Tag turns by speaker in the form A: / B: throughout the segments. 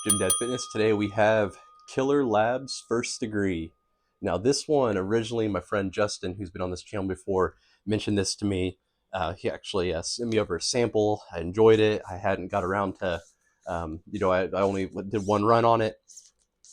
A: GYMDAD Fitness. Today we have Killer Labz First Degree. Now this one, originally my friend Justin, who's been on this channel before, mentioned this to me. He actually sent me over a sample. I enjoyed it. I hadn't got around to, I only did one run on it.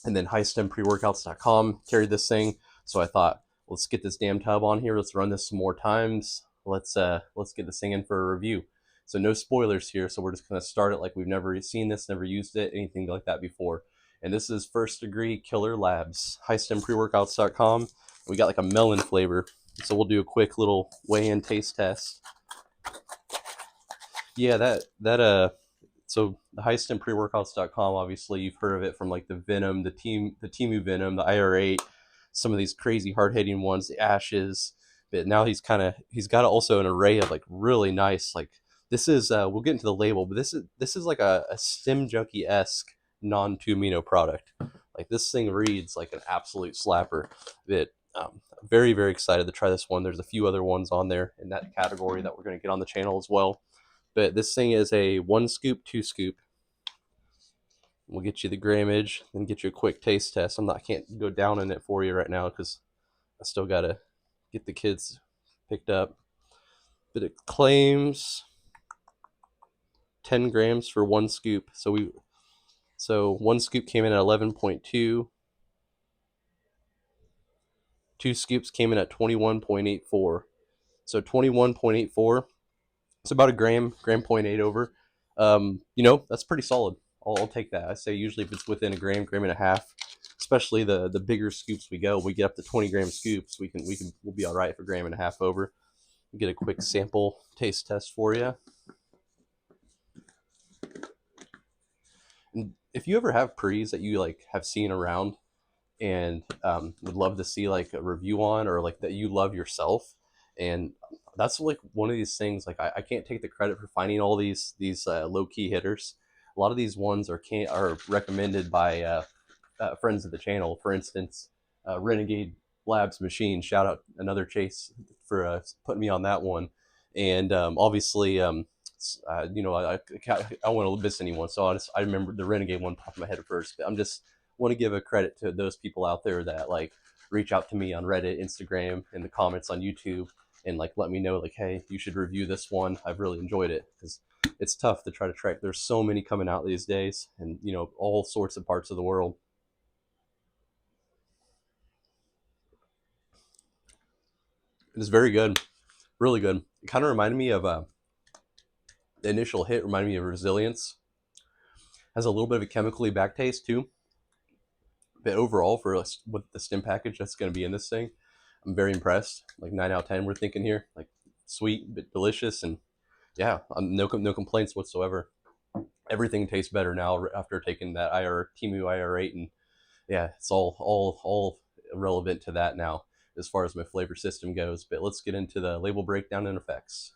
A: And then highstempreworkouts.com carried this thing. So I thought, let's get this damn tub on here. Let's run this some more times. Let's get this thing in for a review. So no spoilers here. So we're just going to start it like we've never seen this, never used it, anything like that before. And this is First Degree Killer Labz, highstempreworkouts.com. We got like a melon flavor. So we'll do a quick little weigh-in taste test. Yeah, so the highstempreworkouts.com, obviously you've heard of it from like the Venom, the Temu Venom, the IR8, some of these crazy hard-hitting ones, the Ashes. But now he's got also an array of like really nice, like this is we'll get into the label, but this is like a Stem Junkie-esque non-2 amino product. Like this thing reads like an absolute slapper. That very, very excited to try this one. There's a few other ones on there in that category that we're going to get on the channel as well. But this thing is a 1 scoop, 2 scoop. We'll get you the grammage and get you a quick taste test. I can't go down in it for you right now because I still got to get the kids picked up. But it claims 10 grams for 1 scoop. So 1 scoop came in at 11.2. 2 scoops came in at 21.84. So 21.84. It's about a gram 0.8 over. That's pretty solid. I'll take that. I say usually if it's within a gram and a half, especially the bigger scoops we get up to 20-gram scoops, we'll be all right for 1.5 grams over. We'll get a quick sample taste test for you. And if you ever have pre's that you like have seen around and would love to see like a review on, or like that you love yourself, and that's like one of these things, like I can't take the credit for finding all these low-key hitters. A lot of these ones are recommended by friends of the channel. For instance, Renegade Labz Machine, shout out another Chase for putting me on that one. And obviously I don't want to miss anyone, so I remember the Renegade one popped in my head at first. But I'm just want to give a credit to those people out there that like reach out to me on Reddit, Instagram, in the comments on YouTube, and like let me know like, hey, you should review this one. I've really enjoyed it, because it's tough to try to track. There's so many coming out these days, and all sorts of parts of the world. It is very good, really good. It kind of reminded me of the initial hit reminded me of Resilience. Has a little bit of a chemically back taste too. But overall, for with the stim package that's going to be in this thing, I'm very impressed. Like 9 out of 10 we're thinking here. Like sweet but delicious, and yeah, no complaints whatsoever. Everything tastes better now after taking that Temu IR8, and yeah, it's all relevant to that now as far as my flavor system goes. But let's get into the label breakdown and effects.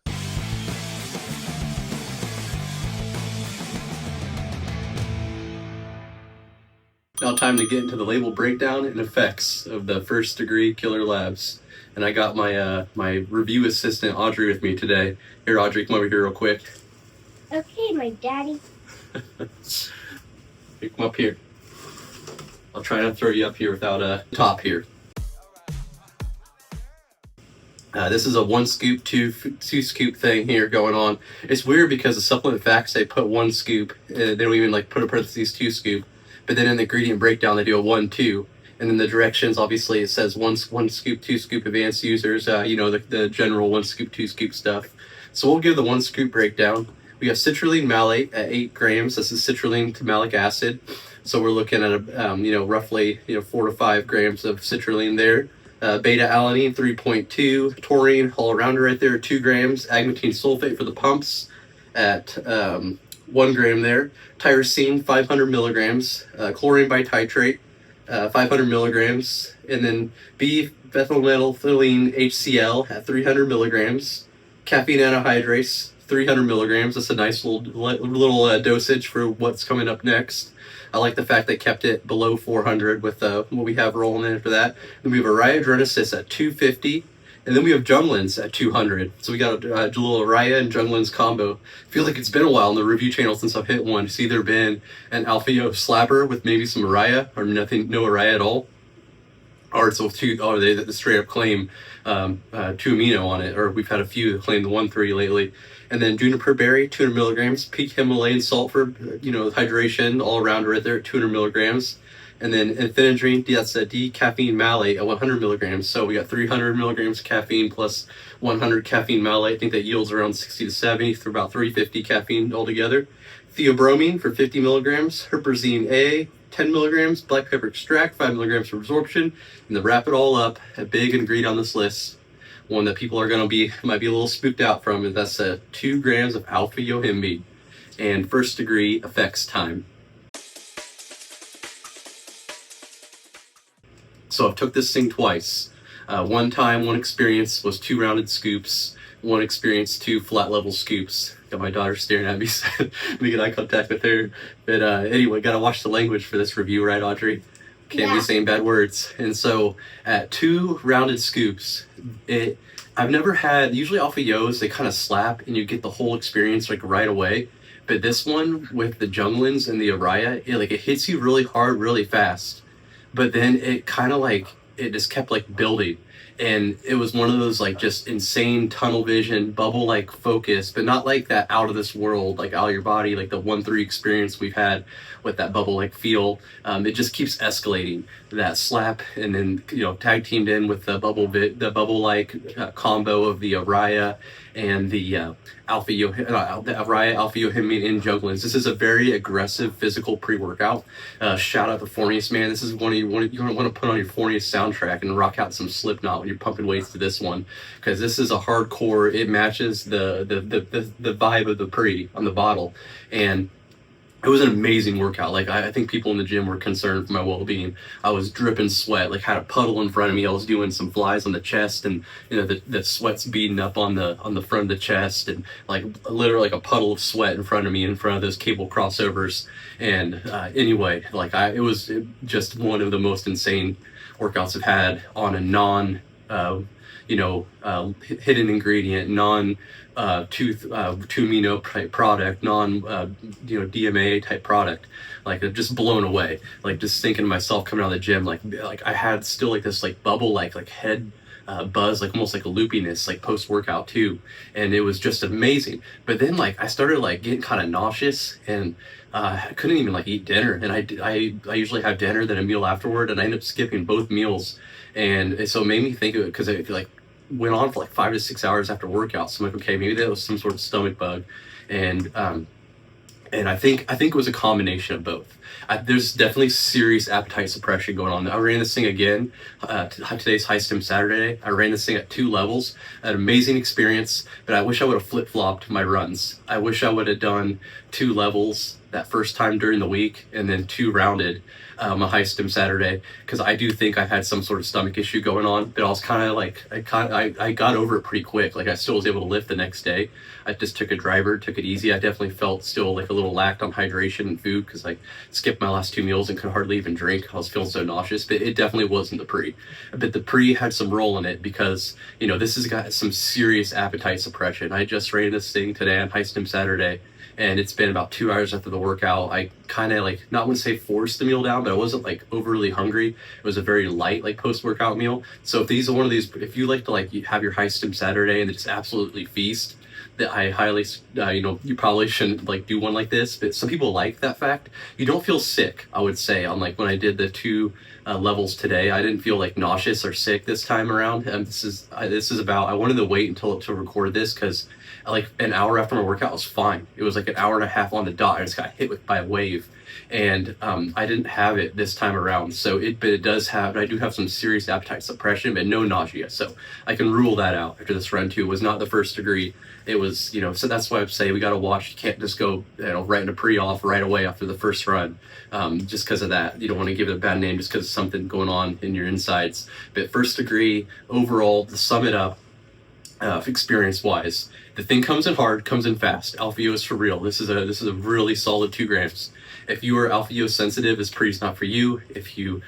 A: Now time to get into the label breakdown and effects of the First Degree Killer Labz. And I got my my review assistant Audrey with me today. Here, Audrey, come over here real quick.
B: Okay, my daddy.
A: Here, come up here. I'll try not to throw you up here without a top here. This is a 1 scoop, 2 scoop thing here going on. It's weird because the supplement facts, they put 1 scoop. They don't even like put a parentheses 2 scoop. But then in the ingredient breakdown, they do a 1, 2. And then the directions, obviously, it says 1 scoop, 2 scoop advanced users, the general 1 scoop, 2 scoop stuff. So we'll give the 1 scoop breakdown. We have citrulline malate at 8 grams. This is citrulline to malic acid. So we're looking at roughly 4 to 5 grams of citrulline there. Beta alanine 3.2, taurine all around right there 2 grams. Agmatine sulfate for the pumps at 1 gram there. Tyrosine 500 milligrams. Chlorine bititrate 500 milligrams, and then B-methylmethylene HCl at 300 milligrams. Caffeine anhydrase 300 milligrams. That's a nice little dosage for what's coming up next. I like the fact they kept it below 400 with what we have rolling in for that. Then we have a Riodronesis at 250, And then we have Junglins at 200. So we got a little Araya and Junglins combo. I feel like it's been a while on the review channel since I've hit one. It's either been an Alpha Yo slapper with maybe some Araya or nothing, no Araya at all. Or it's two, or they straight up claim 2 amino on it, or we've had a few that claim the 1,3 lately. And then juniper berry, 200 milligrams, peak Himalayan salt for hydration all around right there at 200 milligrams. And then phenandrine, that's a D-caffeine malate at 100 milligrams. So we got 300 milligrams caffeine plus 100 caffeine malate. I think that yields around 60 to 70 for about 350 caffeine altogether. Theobromine for 50 milligrams, huperzine A, 10 milligrams, black pepper extract, 5 milligrams for absorption, and to wrap it all up, a big ingredient on this list, one that people are going to might be a little spooked out from, and that's 2 grams of alpha yohimbine and first degree effects time. So I've took this thing twice. One time, one experience was 2 rounded scoops, one experience 2 flat level scoops. Got my daughter staring at me, so let me get eye contact with her. But anyway, gotta watch the language for this review, right, Audrey? Can't be saying bad words. And so at 2 rounded scoops, I've never had, usually Alpha Yos, they kind of slap and you get the whole experience like right away. But this one with the Junglins and the Araya, it hits you really hard, really fast. But then it kind of it just kept building. And it was one of those just insane tunnel vision, bubble focus, but not that out of this world, out of your body, the 1-3 experience we've had with that bubble feel. It just keeps escalating, that slap, and then tag teamed in with the bubble combo of the Araya and the Araya Alpha Yohimbine in Junglins. This is a very aggressive physical pre-workout. Shout out to Fornius, man. This is one you're going to want to put on your Fornius soundtrack and rock out some Slipknot when you're pumping weights to this one, because this is a hardcore. It matches the vibe of the pre on the bottle, and it was an amazing workout. I think people in the gym were concerned for my well-being. I was dripping sweat, had a puddle in front of me. I was doing some flies on the chest, and the sweat's beading up on the front of the chest, and literally a puddle of sweat in front of me in front of those cable crossovers. And anyway, it was just one of the most insane workouts I've had on a non hidden ingredient, non 2 amino type product, non DMA type product. Just blown away. Just thinking to myself coming out of the gym, I had still this bubble head buzz, almost a loopiness post workout too, and it was just amazing. But then I started getting kind of nauseous, and I couldn't even eat dinner, and I usually have dinner then a meal afterward, and I ended up skipping both meals. And so it made me think of it, because it went on for 5 to 6 hours after workout. So I'm okay, maybe that was some sort of stomach bug. And I think it was a combination of both. There's definitely serious appetite suppression going on. I ran this thing again, today's High Stim Saturday. I ran this thing at 2 levels, an amazing experience, but I wish I would have flip-flopped my runs. I wish I would have done 2 levels that first time during the week, and then 2 rounded a High Stim Saturday, because I do think I had some sort of stomach issue going on, but I was kind of I got over it pretty quick. I still was able to lift the next day. I just took it easy. I definitely felt still a little lacked on hydration and food, because I skipped my last 2 meals and could hardly even drink. I was feeling so nauseous, but it definitely wasn't the pre. But the pre had some role in it, because this has got some serious appetite suppression. I just ran this thing today on High Stim Saturday, and it's been about 2 hours after the workout. I kind of not want to say forced the meal down, but I wasn't overly hungry. It was a very light post-workout meal. So if these are one of these, if you like to have your High Stim Saturday and just absolutely feast, that I highly you probably shouldn't do one like this. But some people like that fact. You don't feel sick, I would say. On when I did the 2 levels today, I didn't feel nauseous or sick this time around. And this is about, I wanted to wait until to record this, because an hour after my workout was fine. It was an hour and a half on the dot. I just got hit by a wave, and I didn't have it this time around. So but it does have, I do have some serious appetite suppression, but no nausea. So I can rule that out after this run too. It was not the first degree. It was, so that's why I say we got to watch. You can't just go, right into pre-off right away after the first run, just because of that. You don't want to give it a bad name just because of something going on in your insides. But first degree overall, to sum it up, experience wise. The thing comes in hard, comes in fast. Alpha-O is for real. This is a really solid 2 grams. If you are Alpha-O sensitive, this pre is not for you. If you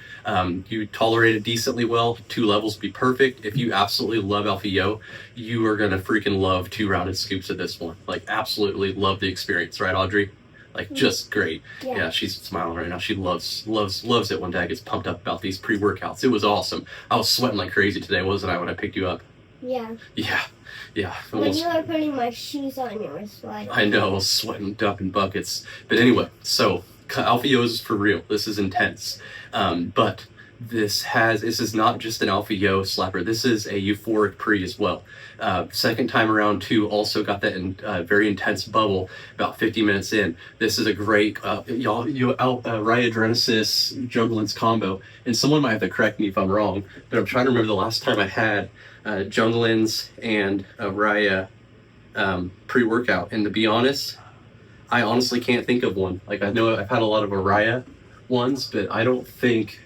A: you tolerate it decently well, 2 levels would be perfect. If you absolutely love Alpha-O, you are gonna freaking love 2 rounded scoops of this one. Like absolutely love the experience, right, Audrey? Like just great. Yeah, she's smiling right now. She loves it when Dad gets pumped up about these pre-workouts. It was awesome. I was sweating like crazy today, wasn't I, when I picked you up?
B: Yeah.
A: Yeah.
B: When you were putting my shoes on, you were sweating.
A: I know, I was sweating up in buckets. But anyway, so Alpha-O is for real. This is intense. But this is not just an Alpha-O slapper. This is a euphoric pre as well. Second time around too, also got that very intense bubble about 50 minutes in. This is a great Rhyogenesis Jungleins combo. And someone might have to correct me if I'm wrong, but I'm trying to remember the last time I had Jungleins and Raya pre-workout. And to be honest, I honestly can't think of one. Like I know I've had a lot of Araya ones, but I don't think,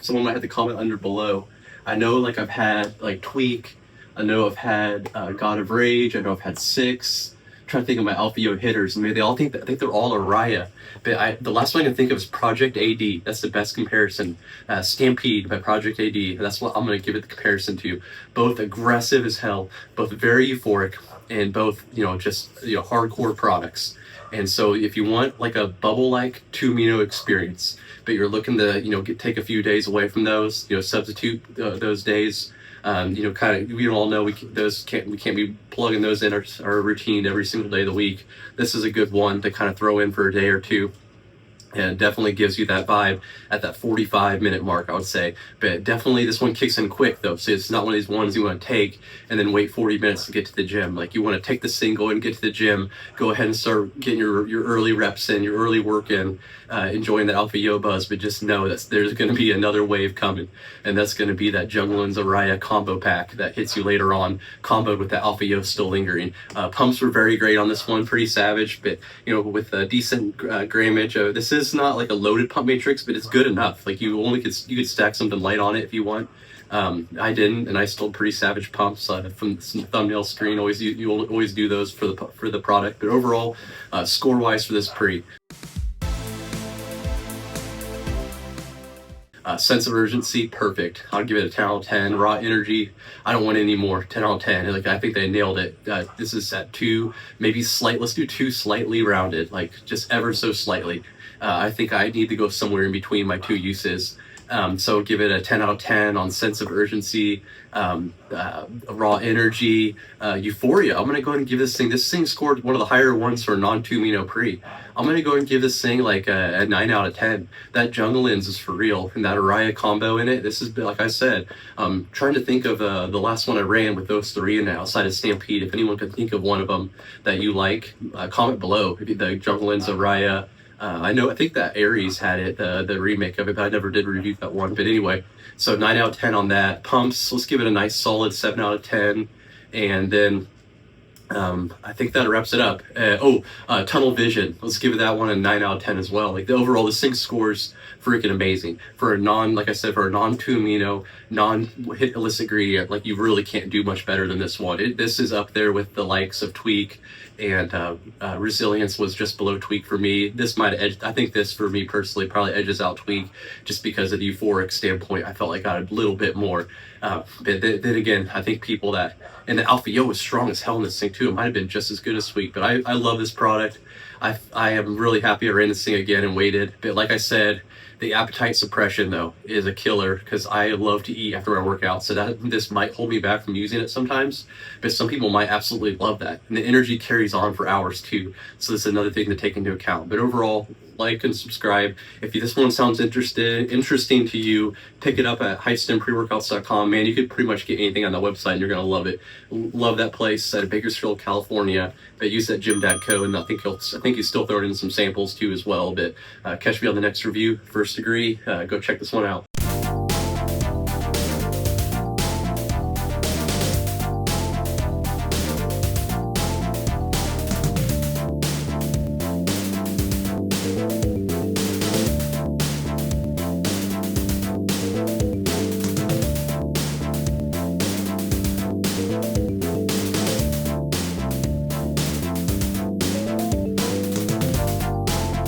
A: someone might have to comment under below. I know like I've had like Tweak, I know I've had God of Rage, I know I've had 6. I'm trying to think of my Alpha-O hitters, and maybe they all think I think they're all Araya. But the last one I can think of is Project AD. That's the best comparison. Stampede by Project AD. That's what I'm going to give it the comparison to. Both aggressive as hell, both very euphoric, and both just hardcore products. And so if you want like a bubble-like 2 amino experience, but you're looking to take a few days away from those, substitute those days. Kind of, we all know we can't be plugging those in our routine every single day of the week. This is a good one to kind of throw in for a day or two. And it definitely gives you that vibe at that 45-minute mark, I would say. But definitely this one kicks in quick though. So it's not one of these ones you want to take and then wait 40 minutes to get to the gym. Like you want to take this thing, go ahead and get to the gym, go ahead and start getting your early reps in, your early work in, enjoying the Alpha-O buzz. But just know that there's going to be another wave coming. And that's going to be that Jungleins Araya combo pack that hits you later on, comboed with the Alpha-O still lingering. Pumps were very great on this one, pretty savage, but with a decent grammage. This is not like a loaded pump matrix, but it's good enough. Like you could stack something light on it if you want. I didn't, and I still pretty savage pumps from the thumbnail screen. You always do those for the product. But overall, score wise for this pre. Sense of urgency, perfect. I'll give it a 10 out of 10. Raw energy, I don't want any more. 10 out of 10. Like I think they nailed it. This is at 2, maybe let's do 2 slightly rounded, like just ever so slightly. I think I need to go somewhere in between my 2 uses. So give it a 10 out of 10 on sense of urgency, raw energy, euphoria. I'm going to go ahead and give this thing scored one of the higher ones for a non-2 amino pre. I'm going to go ahead and give this thing like a 9 out of 10. That Jungleins is for real. And that Araya combo in it, this is, like I said, trying to think of the last one I ran with those 3 in it outside of Stampede. If anyone could think of one of them that you like, comment below. The Jungleins Araya. I think that Aries had it, the remake of it, but I never did review that one. But anyway, so 9 out of 10 on that. Pumps, let's give it a nice solid 7 out of 10. And then I think that wraps it up. Tunnel Vision, let's give it that one a 9 out of 10 as well. Like the overall, this thing scores freaking amazing. For a like I said, for a non-2 amino, non-hit illicit ingredient, like you really can't do much better than this one. This is up there with the likes of Tweak, and Resilience was just below Tweak for me. This might edge, I think this for me personally probably edges out Tweak just because of the euphoric standpoint. I felt like I got a little bit more. But then again, I think people that, and the Alpha-O was strong as hell in this thing too. It might have been just as good as Tweak, but I love this product. I am really happy I ran this thing again and waited. But like I said, the appetite suppression though is a killer because I love to eat after I work out. So this might hold me back from using it sometimes, but some people might absolutely love that. And the energy carries on for hours too. So this is another thing to take into account. But overall, like and subscribe. If this one sounds interesting to you, pick it up at HeightStemPreworkouts.com. Man, you could pretty much get anything on that website and you're going to love it. Love that place at Bakersfield, California. But use that GYMDAD code, and I think you still throw it in some samples too as well. But catch me on the next review. First Degree, go check this one out.